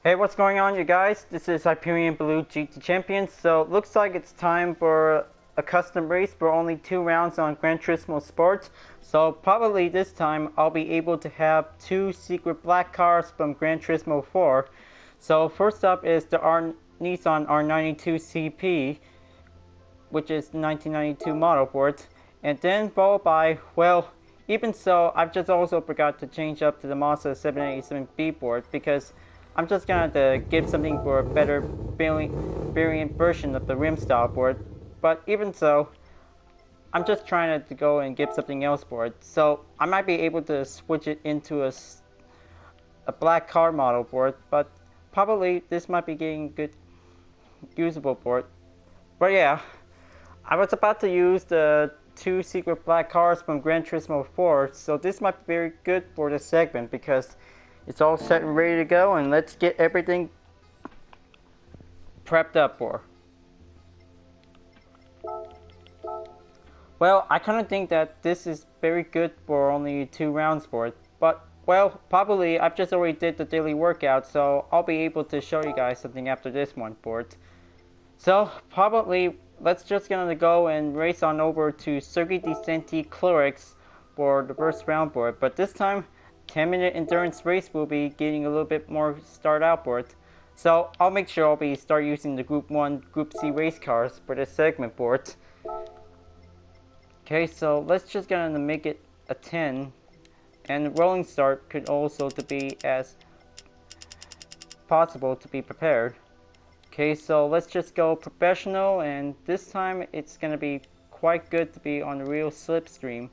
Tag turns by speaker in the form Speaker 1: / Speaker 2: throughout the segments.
Speaker 1: Hey, what's going on, you guys? This is Hyperion-Blue-GT champion. So looks like it's time for a custom race for only 2 rounds on Gran Turismo Sport. So probably this time I'll be able to have 2 secret black cars from Gran Turismo 4. So first up is the Nissan R92 CP, which is 1992 model for it. And then followed by, well, even so, I've just also forgot to change up to the Mazda 787B board because I'm just gonna give something for a better variant version of the rim style board. But even so, I'm just trying to go and get something else for it. So I might be able to switch it into a black car model board, but probably this might be getting good usable for it. But yeah, I was about to use the 2 secret black cars from Gran Turismo 4, so this might be very good for this segment because it's all set and ready to go, and let's get everything prepped up for. Well, I kind of think that this is very good for only 2 rounds for it, but well, probably I've just already did the daily workout, so I'll be able to show you guys something after this one for it. So probably let's just gonna go and race on over to Circuit de Senti Clerics for the first round for it, but this time 10-minute endurance race will be getting a little bit more start out for it. So I'll make sure I'll start using the Group 1, Group C race cars for this segment for it. Okay, so let's just gonna make it a 10, and the rolling start could also to be as possible to be prepared. Okay, so let's just go professional, and this time it's gonna be quite good to be on the real slipstream.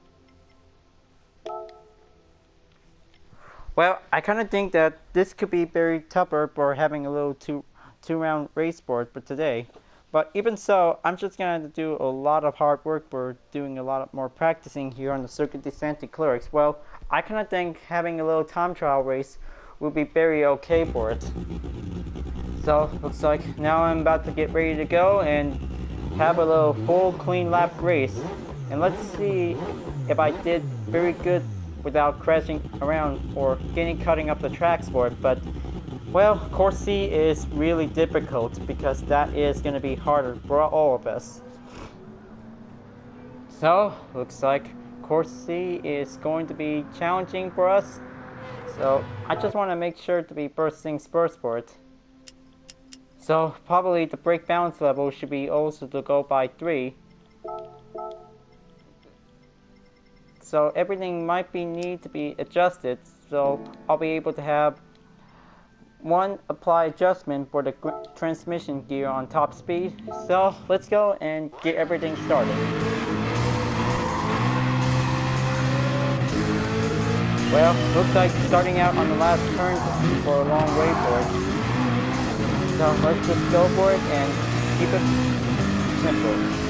Speaker 1: Well, I kind of think that this could be very tougher for having a little two round race board for today. But even so, I'm just going to do a lot of hard work for doing a lot more practicing here on the Circuit de Senti Clerics. Well, I kind of think having a little time trial race will be very okay for it. So, looks like now I'm about to get ready to go and have a little full clean lap race. And let's see if I did very good without crashing around or cutting up the tracks for it. But well, course C is really difficult because that is going to be harder for all of us. So looks like course C is going to be challenging for us, so I just want to make sure to be first things first for it. So probably the brake balance level should be also to go by 3. So everything might need to be adjusted, so I'll be able to have 1 apply adjustment for the transmission gear on top speed. So let's go and get everything started. Well, looks like starting out on the last turn for a long way for it. So let's just go for it and keep it simple.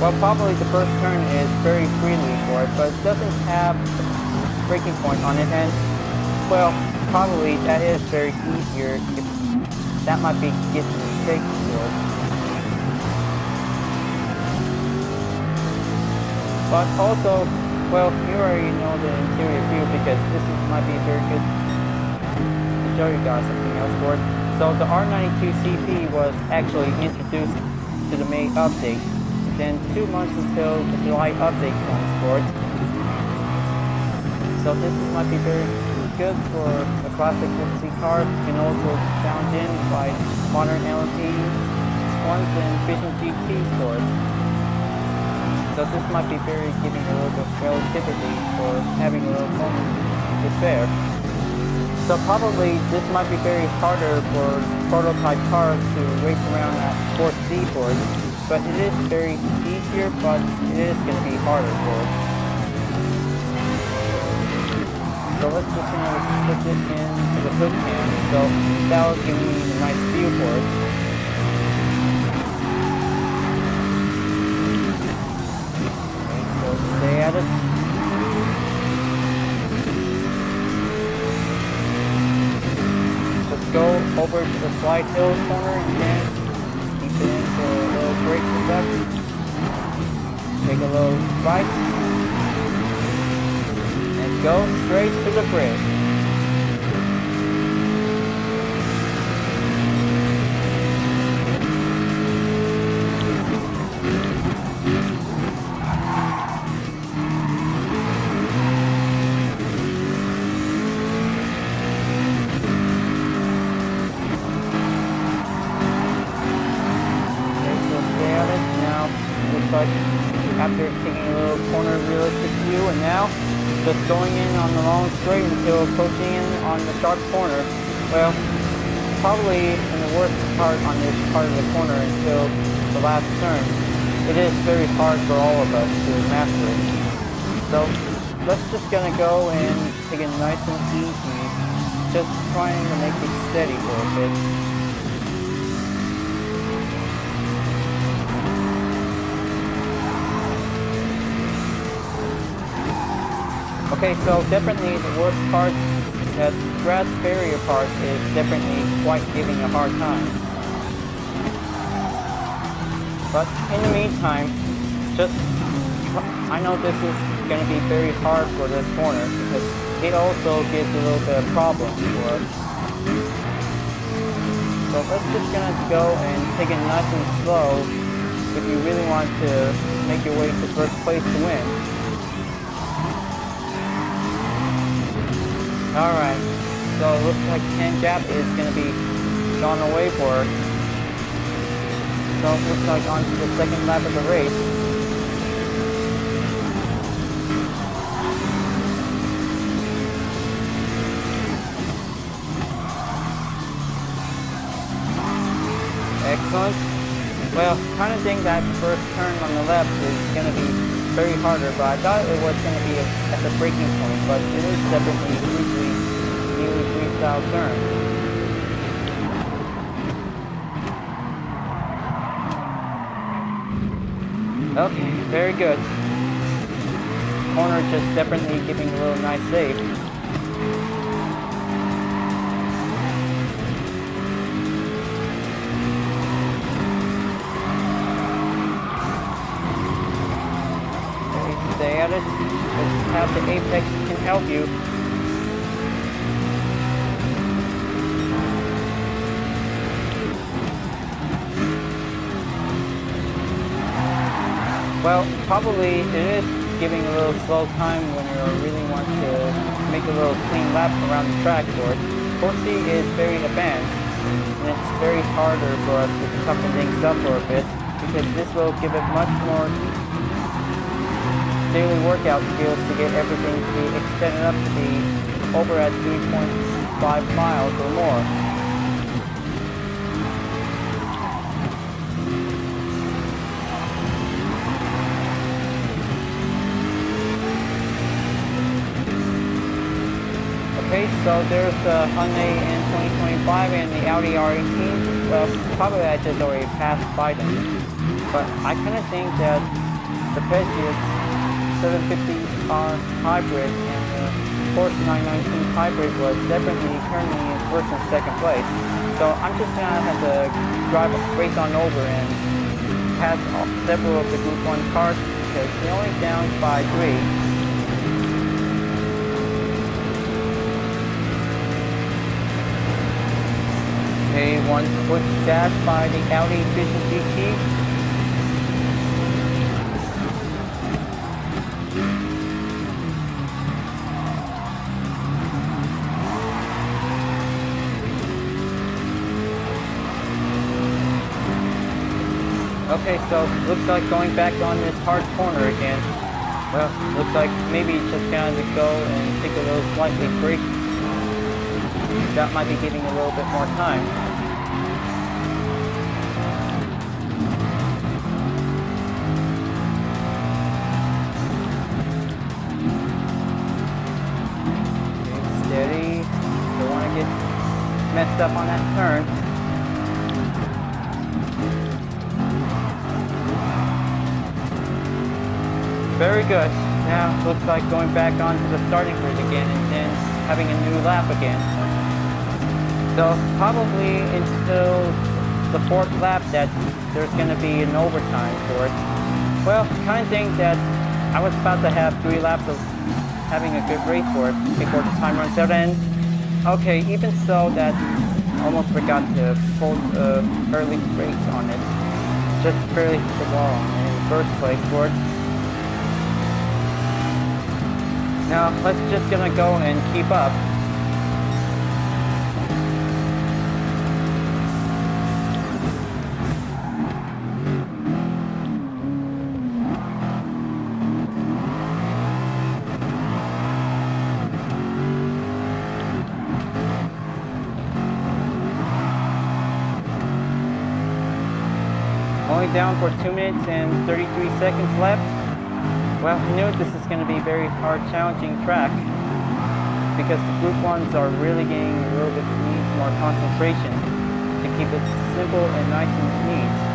Speaker 1: Well, probably the first turn is very freely for it, but it doesn't have a braking point on it, and well, probably that is very easier if that might be getting shaky for it. But also, well, you already know the interior view because this might be very good to show you guys something else for it. So the R92 CP was actually introduced to the May update. Then 2 months until the July update comes for it. So this might be very good for a classic C car. You can also found in by modern LMP ones and Vision GTs for it. So this might be very giving a little bit of relativity for having a little moment to spare. So probably this might be very harder for prototype cars to race around at Sport C for it. But it is very easier, but it is going to be harder for it. So let's just switch it into the hood cam, so that'll give me a nice view for it. Okay, so stay at it. Let's go over to the slide hill corner again. Keep it in for a little brake step. Take a little right. And go straight to the bridge. But after taking a little corner realistic view, and now just going in on the long straight until approaching in on the sharp corner. Well, probably in the worst part on this part of the corner until the last turn. It is very hard for all of us to master it. So let's just gonna go and take it nice and easy, just trying to make it steady for a bit. Okay, so definitely the worst part, that grass barrier part, is definitely quite giving a hard time. But in the meantime, I know this is going to be very hard for this corner because it also gives a little bit of problem for us. So let's just gonna go and take it nice and slow if you really want to make your way to first place to win. Alright, so it looks like 10 gap is going to be gone away for us. So it looks like on to the second lap of the race. Excellent. Well, kind of think that first turn on the left is going to be very harder, but I thought it was going to be at the braking point, but it is definitely nearly freestyle turn. Okay, very good. Corner just definitely giving a little nice save. Stay at it. Just have the apex can help you. Well, probably it is giving a little slow time when you really want to make a little clean lap around the track for it. Course C is very advanced, and it's very harder for us to toughen things up for a bit, because this will give it much more daily workout skills to get everything to be extended up to be over at 3.5 miles or more. Okay, so there's the Hyundai N2025 and the Audi R18. Well, probably I just already passed by them, but I kind of think that the Patriots 750R hybrid and the Porsche 919 hybrid was definitely currently in first and second place. So I'm just gonna have to race on over and pass several of the Group 1 cars because they're only down by 3. Okay, one quick dash by the Audi Vision GT. Okay, so looks like going back on this hard corner again. Well, looks like maybe just gonna go and take a little slightly break. That might be giving a little bit more time. Okay, steady. Don't want to get messed up on that turn. Very good. Now looks like going back onto the starting grid again and then having a new lap again. So probably until the 4th lap that there's going to be an overtime for it. Well, kind of think that I was about to have 3 laps of having a good race for it before the time runs out. And okay, even so, that almost forgot to pull early brakes on it. Just barely hit the wall in the first place for it. Now let's just gonna go and keep up. Only down for 2 minutes and 33 seconds left. Well, I knew this is going to be a very hard, challenging track because the Group 1s are really getting a little bit needs more concentration to keep it simple and nice and neat.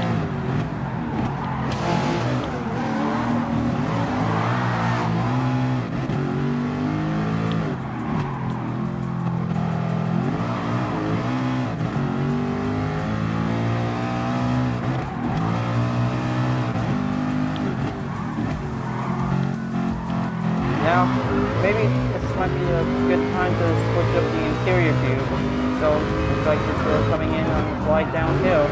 Speaker 1: Now, maybe this might be a good time to switch up the interior view. So, looks like this road coming in on a slide downhill.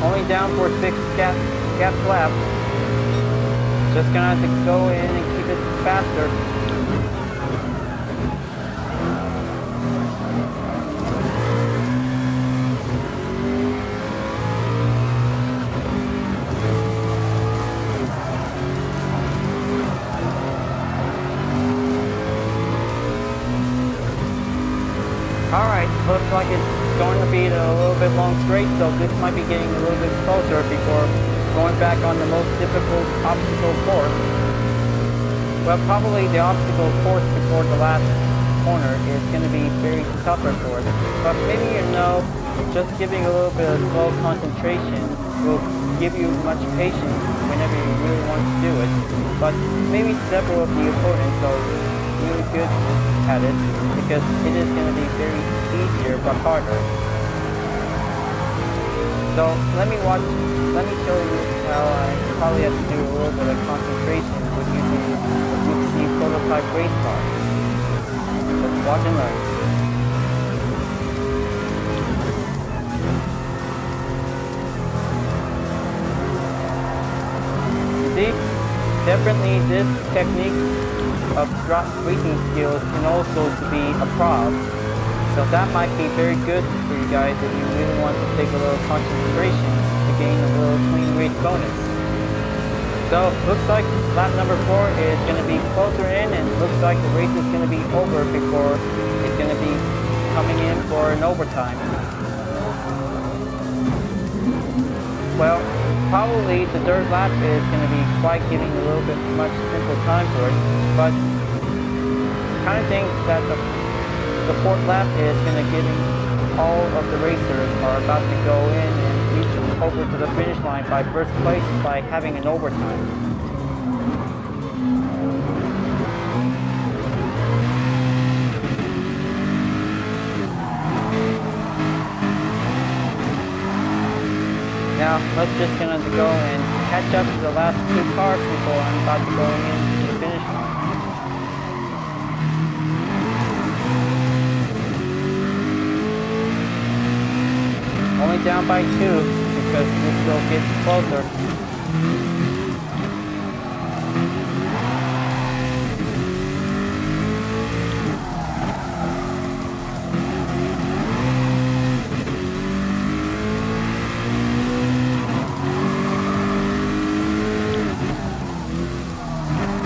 Speaker 1: Only down for 6 gap lap. Just gonna have to go in and keep it faster. Alright, looks like it's going to be a little bit long straight, so this might be getting a little bit closer before going back on the most difficult obstacle course. Well, probably the obstacle course before the last corner is going to be very tougher for it. But maybe just giving a little bit of slow concentration will give you much patience whenever you really want to do it. But maybe several of the opponents are really good at it because it is going to be very easier but harder. So let me show you how I probably have to do a little bit of concentration with using the prototype race car. Just watch and learn. You see, definitely this technique of drop racing skills can also be a prop. So that might be very good for you guys if you really want to take a little concentration to gain a little clean race bonus. So looks like lap number 4 is going to be closer in, and looks like the race is going to be over before it's going to be coming in for an overtime. Well, probably the third lap is going to be quite giving a little bit much simple time for it, but kind of think that the fourth lap is going to give all of the racers are about to go in and reach over to the finish line by first place by having an overtime. Now, let's just gonna go and catch up to the last 2 cars before I'm about to go into the finish line. Only down by 2 because this still gets closer.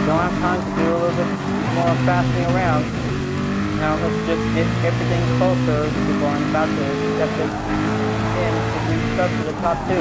Speaker 1: Don't have time to do a little bit more fastening around. Now let's just get everything closer before I'm about to step it in to reach up to the top 2.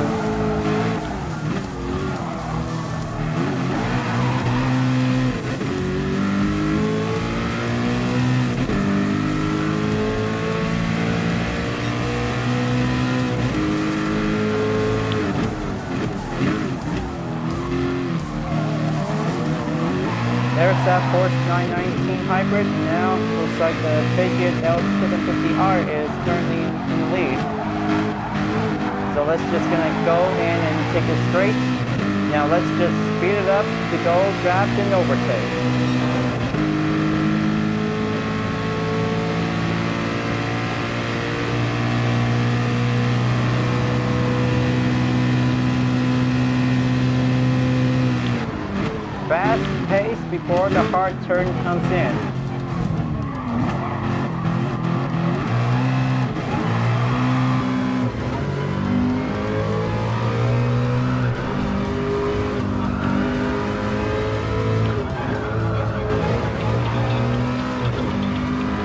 Speaker 1: There's that Porsche 919 hybrid. Now looks like the Patriot L750R is currently in the lead. So let's just gonna go in and take it straight. Now let's just speed it up to go draft and overtake. Fast pace before the hard turn comes in.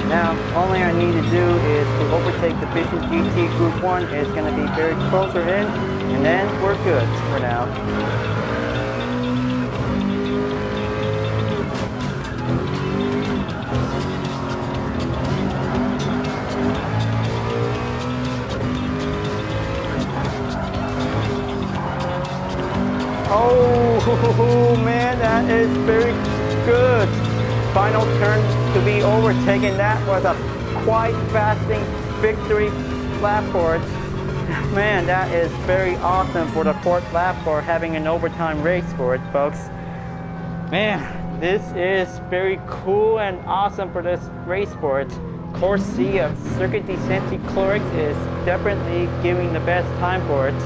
Speaker 1: Now, only I need to do is to overtake the Vision GT Group 1 is going to be very closer in, and then we're good for now. Oh man, that is very good. Final turn to be overtaken. That was a quite fasting victory lap for it. Man, that is very awesome for the fourth lap for having an overtime race for it, folks. Man, this is very cool and awesome for this race for it. Corsia Circuit de Santa Clorix is definitely giving the best time for it.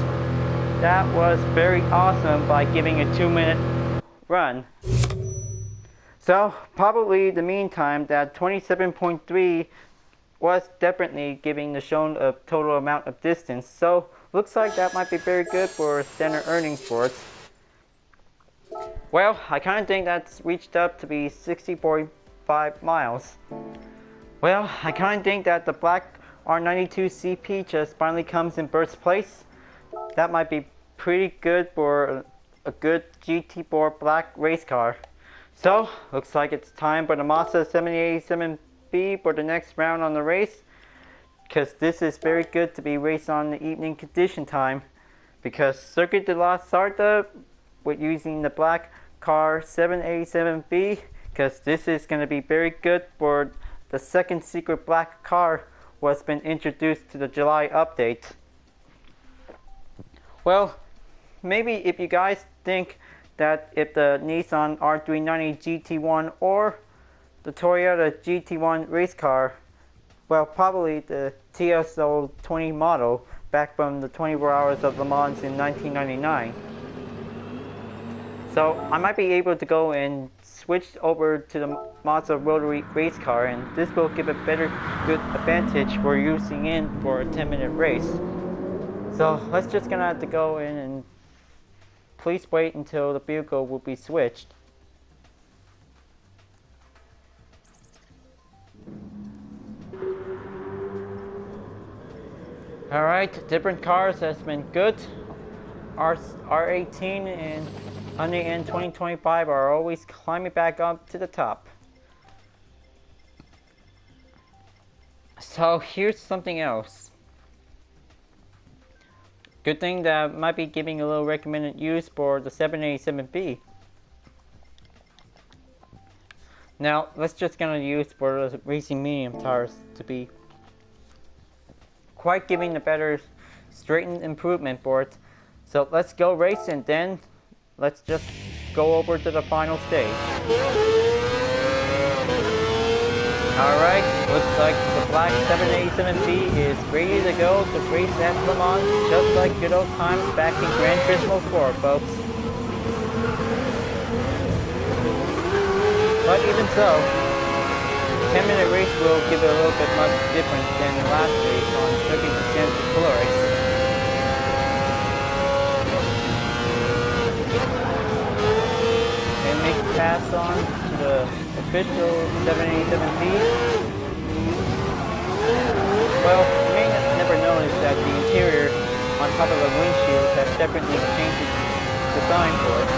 Speaker 1: That was very awesome by giving a 2-minute run. So probably the meantime that 27.3 was definitely giving the shown a total amount of distance. So looks like that might be very good for standard earnings for it. Well, I kind of think that's reached up to be 60.5 miles. Well, I kind of think that the black R92 CP just finally comes in first place. That might be pretty good for a good GT4 black race car. So, looks like it's time for the Mazda 787B for the next round on the race. Because this is very good to be raced on the evening condition time. Because Circuit de la Sarta, with using the black car 787B, because this is going to be very good for the second secret black car was been introduced to the July update. Well, maybe if you guys think that if the Nissan R390 GT1 or the Toyota GT1 race car, well, probably the TSO 20 model back from the 24 Hours of Le Mans in 1999. So I might be able to go and switch over to the Mazda rotary race car, and this will give a good advantage for using it for a 10-minute race. So let's just gonna have to go in and please wait until the vehicle will be switched. Alright, different cars has been good. R18 and Hyundai N 2025 are always climbing back up to the top. So here's something else. Good thing that might be giving a little recommended use for the 787B. Now let's just gonna use for the racing medium tires to be quite giving a better straightened improvement for it. So let's go race and then let's just go over to the final stage. Alright, looks like the black 787B is ready to go to race at Le Mans, just like good old times back in Gran Turismo 4, folks. But even so, 10-minute race will give it a little bit much different than the last race on Circuit de Santa Clorix. And make a pass on to the official 787B. Well, you may never notice that the interior on top of the windshield has definitely changed its design for it.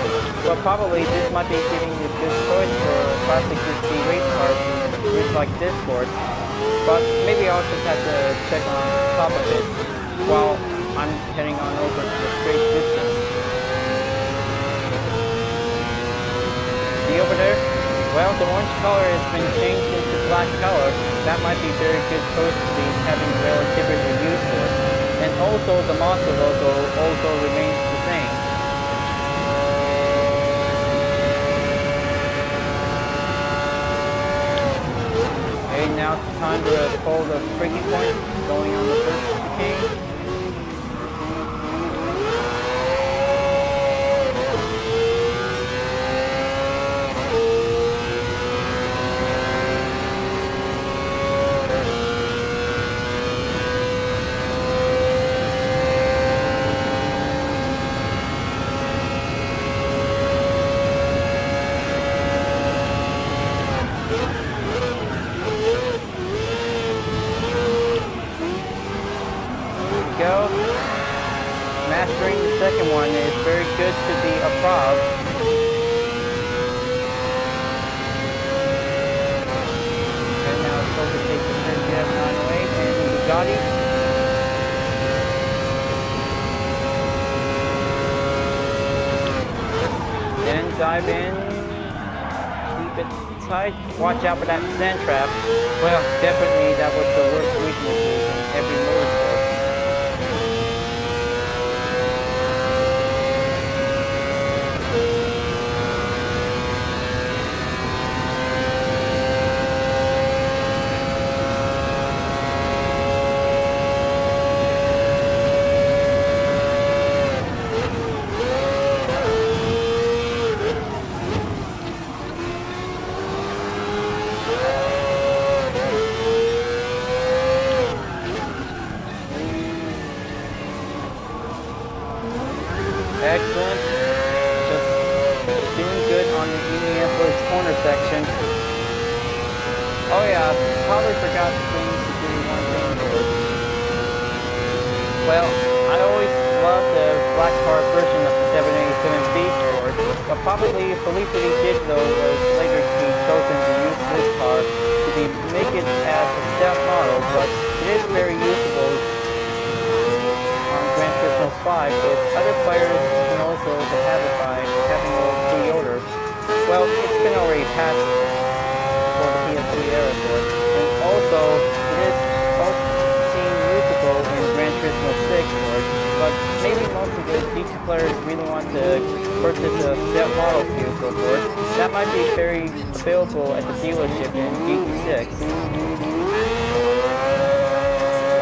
Speaker 1: But probably this might be giving you a good choice for a classic GT race car like this for it. But maybe I'll just have to check on top of it while I'm heading on over to the straight distance. See over there? Well, the orange color has been changed into black color. That might be very good supposed to be having relativity used for it. And also the Mazda logo also remains the same. Okay, now it's time to pull the breaking point going on the first chicane. Go. Mastering the second one is very good to be a prob. And now it's overtake the Ford 908 and the Bugatti. Then dive in, keep it tight. Watch out for that sand trap. Well, definitely that was the worst weakness in every motorsport. Excellent. Just doing good on the Indianapolis corner section. Oh yeah, probably forgot to do one thing here. Well, I always loved the black car version of the 787B Ford, but probably Felicity Digital was later to be chosen to use this car to make it as a stealth model, but it is very usable on Gran Turismo 5 with other players can also have it by having a little pre-order. Well, it's been already passed for the PS3 era for it. And also, it is seen usable in Gran Turismo 6 for it, but maybe most of the GT players really want to purchase a set model vehicle for it. That might be very available at the dealership in GT6.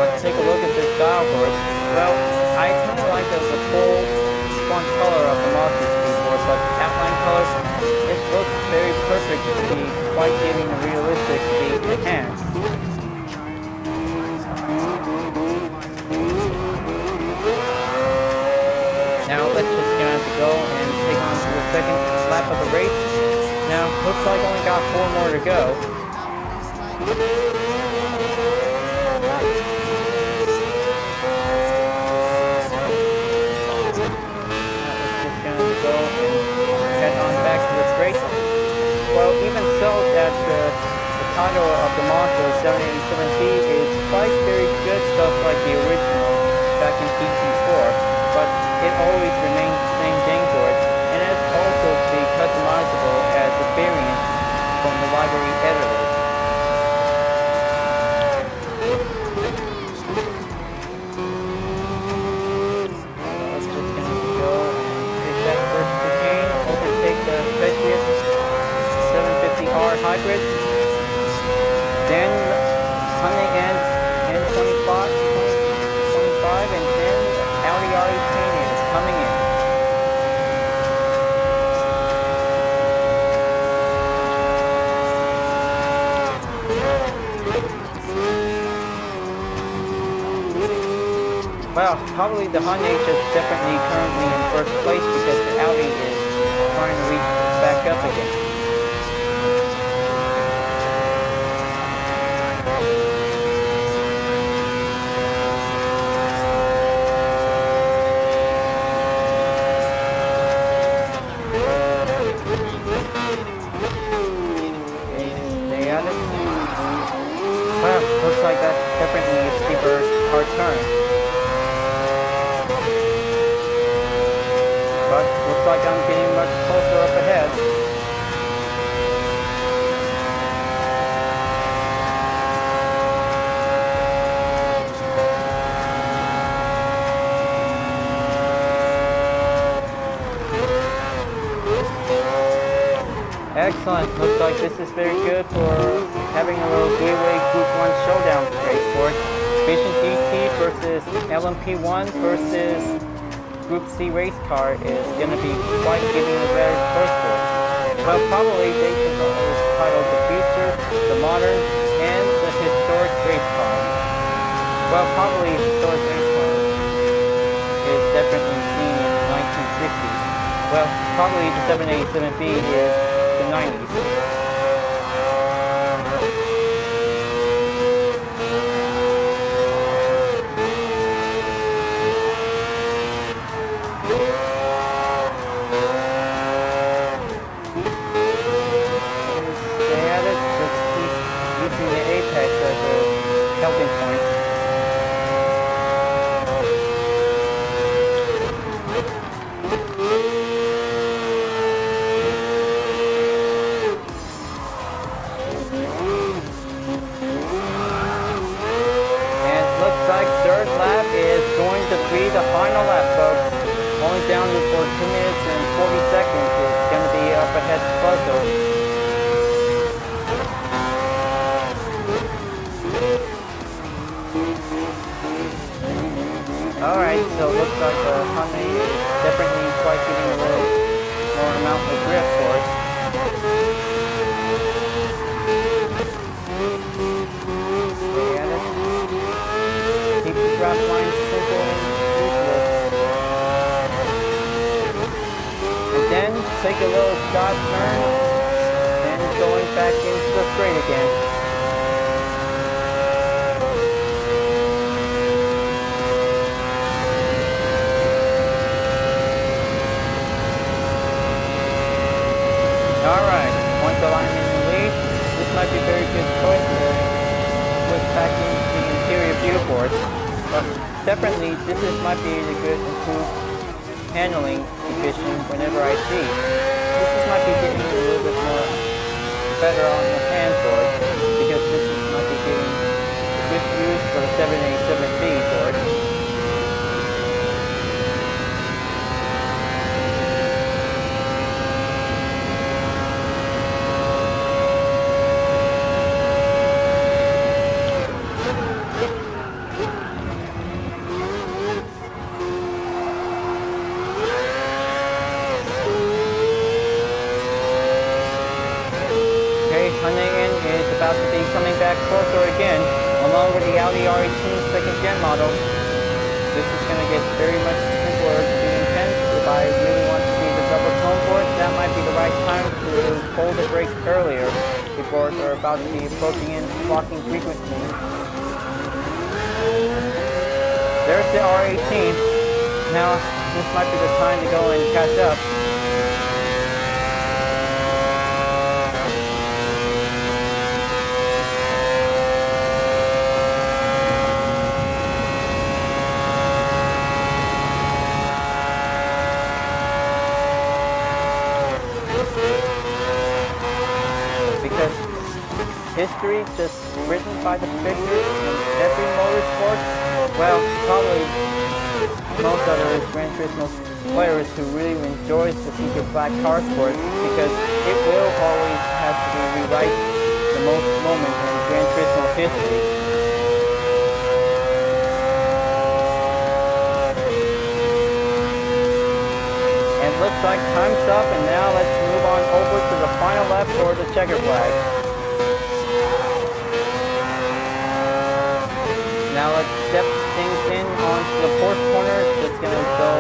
Speaker 1: Let's take a look at this dial for it. Well, I kind of like the full font color of the Mazda Speedboard, but outline color, it looks very perfect to be quite giving a realistic the hands. Now let's just gonna have to go and take on to the second lap of the race. Now, looks like only got 4 more to go. Well, even so, that the title of the Mazda 787B is quite very good stuff like the original back in GT4, but it always remains the same thing for it, and it's also to be customizable as a variant from the library editor. Let's just gonna go and take that first chicane, overtake the Patriot 750R hybrid, then coming in N25, and then Audi R18 is coming in. Well, probably the Hyundai is definitely currently in first place because the Audi is trying to reach back up again. Well, looks like that's definitely a steeper hard turn. But looks like I'm getting much closer up ahead. Excellent. Looks like this is very good for having a little three-way Group 1 showdown race for it. Vision GT versus LMP1 versus Group C race car is going to be quite giving a better choice for it. Well, probably they should call this title the future, the modern, and the historic race car. Well, probably historic race car is definitely seen in the 1960s. Well, probably the 787B is the 90s. Stay at it, just keep using the apex as a helping point. Third lap is going to be the final lap, folks. Only down for 2 minutes and 40 seconds. It's going to be up ahead to Buzzo. Alright, so it looks like the Honey is definitely quite getting a little more amount of grip for it. Drop line simple and useless. And then take a little shot turn and going back into the straight again. Alright, once the line in the lead, this might be a very good choice to switch back into the interior viewports. But definitely, might be a good improved handling efficient whenever I see. This might be getting a little bit more better on the hand for it, because this might be getting good use for the 787B for it. Is about to be coming back closer again, along with the Audi R18 second gen model. This is going to get very much simpler to be intense. If I really want to see the double tone board, that might be the right time to pull the brakes earlier before they're about to be approaching and blocking frequently. There's the R18. Now, this might be the time to go and catch up. History just written by the figures in every motorsport. Well, probably most other Gran Turismo players who really enjoys the secret black car sport, because it will always have to be rewrite the most moment in Gran Turismo history. And it looks like time's up, and now let's move on over to the final lap for the checker flag. Now let's step things in onto the fourth corner. It's going to go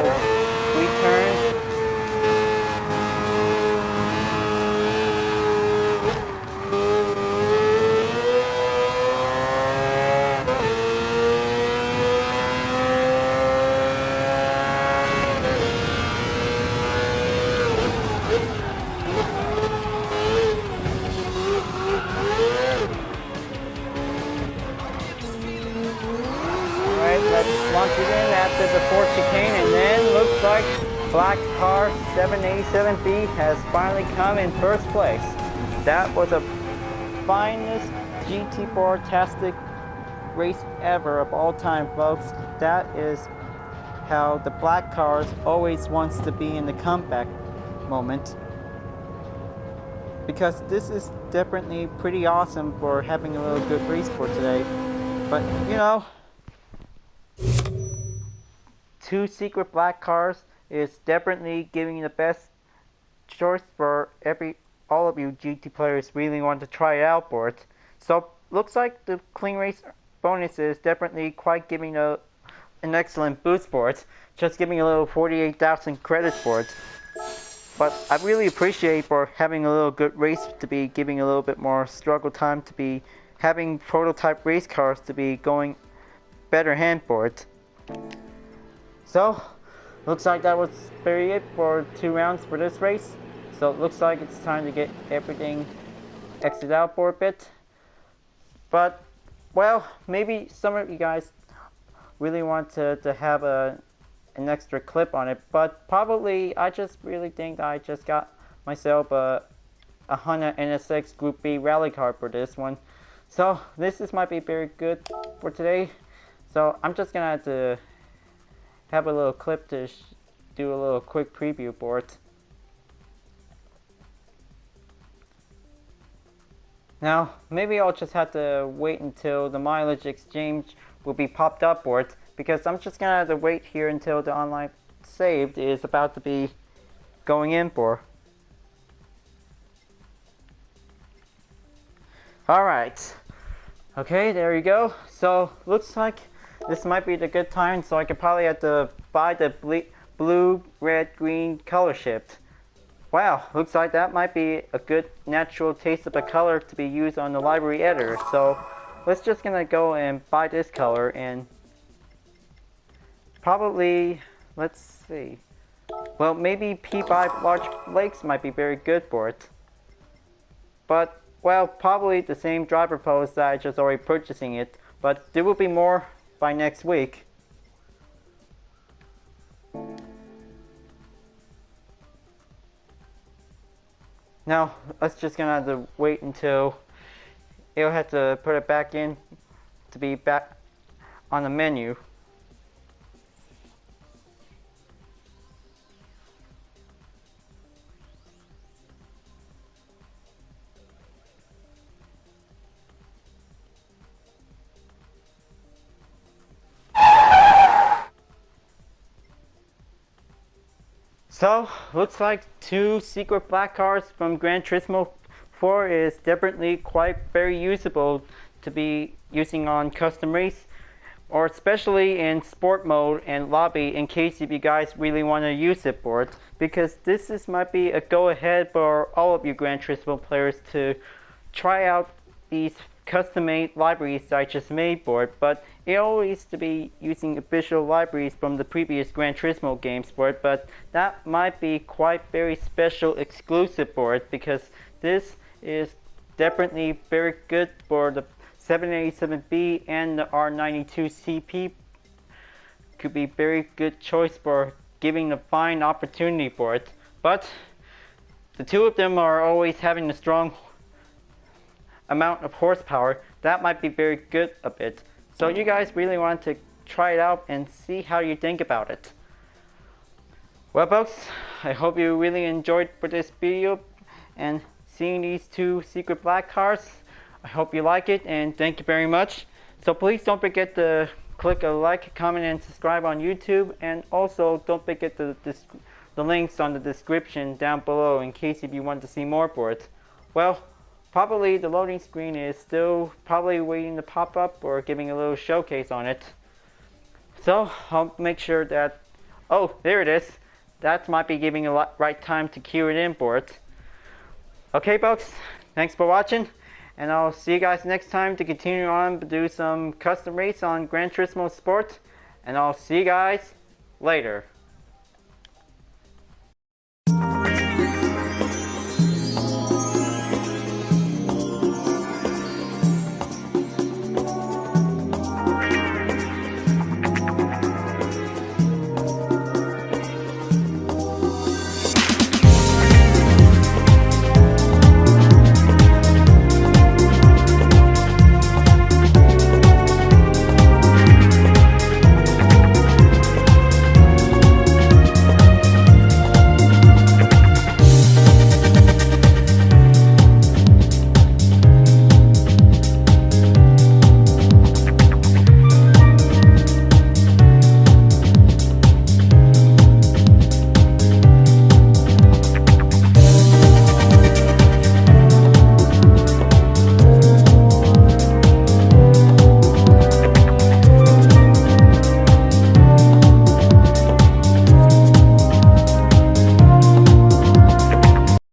Speaker 1: 3 turns. Let's launch it in after the fourth chicane, and then looks like black car 787B has finally come in first place. That was the finest GT4-tastic race ever of all time, folks. That is how the black cars always wants to be in the comeback moment. because this is definitely pretty awesome for having a little good race for today. But you know, 2 secret black cars is definitely giving the best choice for all of you GT players really want to try it out for it. So looks like the clean race bonus is definitely quite giving an excellent boost for it. Just giving a little 48,000 credits for it. But I really appreciate for having a little good race to be giving a little bit more struggle time to be having prototype race cars to be going better hand for it. So looks like that was very it for 2 rounds for this race. So it looks like it's time to get everything exited out for a bit. But, well, maybe some of you guys really want to have an extra clip on it. But probably, I just really think I just got myself a Honda NSX Group B rally car for this one. So this might be very good for today. So I'm just going to have to have a little clip to do a little quick preview for it. Now, maybe I'll just have to wait until the mileage exchange will be popped up for it, because I'm just gonna have to wait here until the online saved is about to be going in for. Alright. Okay, there you go. So, looks like this might be the good time, so I could probably have to buy the blue, red, green color shift. Wow, looks like that might be a good natural taste of a color to be used on the library editor. So let's just gonna go and buy this color, and probably, let's see. Well, maybe P5 large lakes might be very good for it. But, well, probably the same driver post that I just already purchasing it. But there will be more by next week. Now, let's just gonna have to wait until it'll have to put it back in to be back on the menu. So, looks like 2 secret black cars from Gran Turismo 4 is definitely quite very usable to be using on custom race, or especially in sport mode and lobby, in case if you guys really want to use it for it, because this might be a go ahead for all of you Gran Turismo players to try out these custom made libraries I just made for it. But it always to be using official libraries from the previous Gran Turismo games for it, but that might be quite very special exclusive for it, because this is definitely very good for the 787B and the R92CP. Could be very good choice for giving a fine opportunity for it. But the 2 of them are always having a strong amount of horsepower. That might be very good a bit. So you guys really want to try it out and see how you think about it. Well folks, I hope you really enjoyed for this video and seeing these 2 secret black cars. I hope you like it, and thank you very much. So please don't forget to click a like, comment, and subscribe on YouTube, and also don't forget the links on the description down below in case if you want to see more for it. Well, probably the loading screen is still probably waiting to pop up or giving a little showcase on it. So I'll make sure that, oh, there it is. That might be giving a right time to cue it in for it. Okay folks, thanks for watching, and I'll see you guys next time to continue on to do some custom race on Gran Turismo Sport, and I'll see you guys later.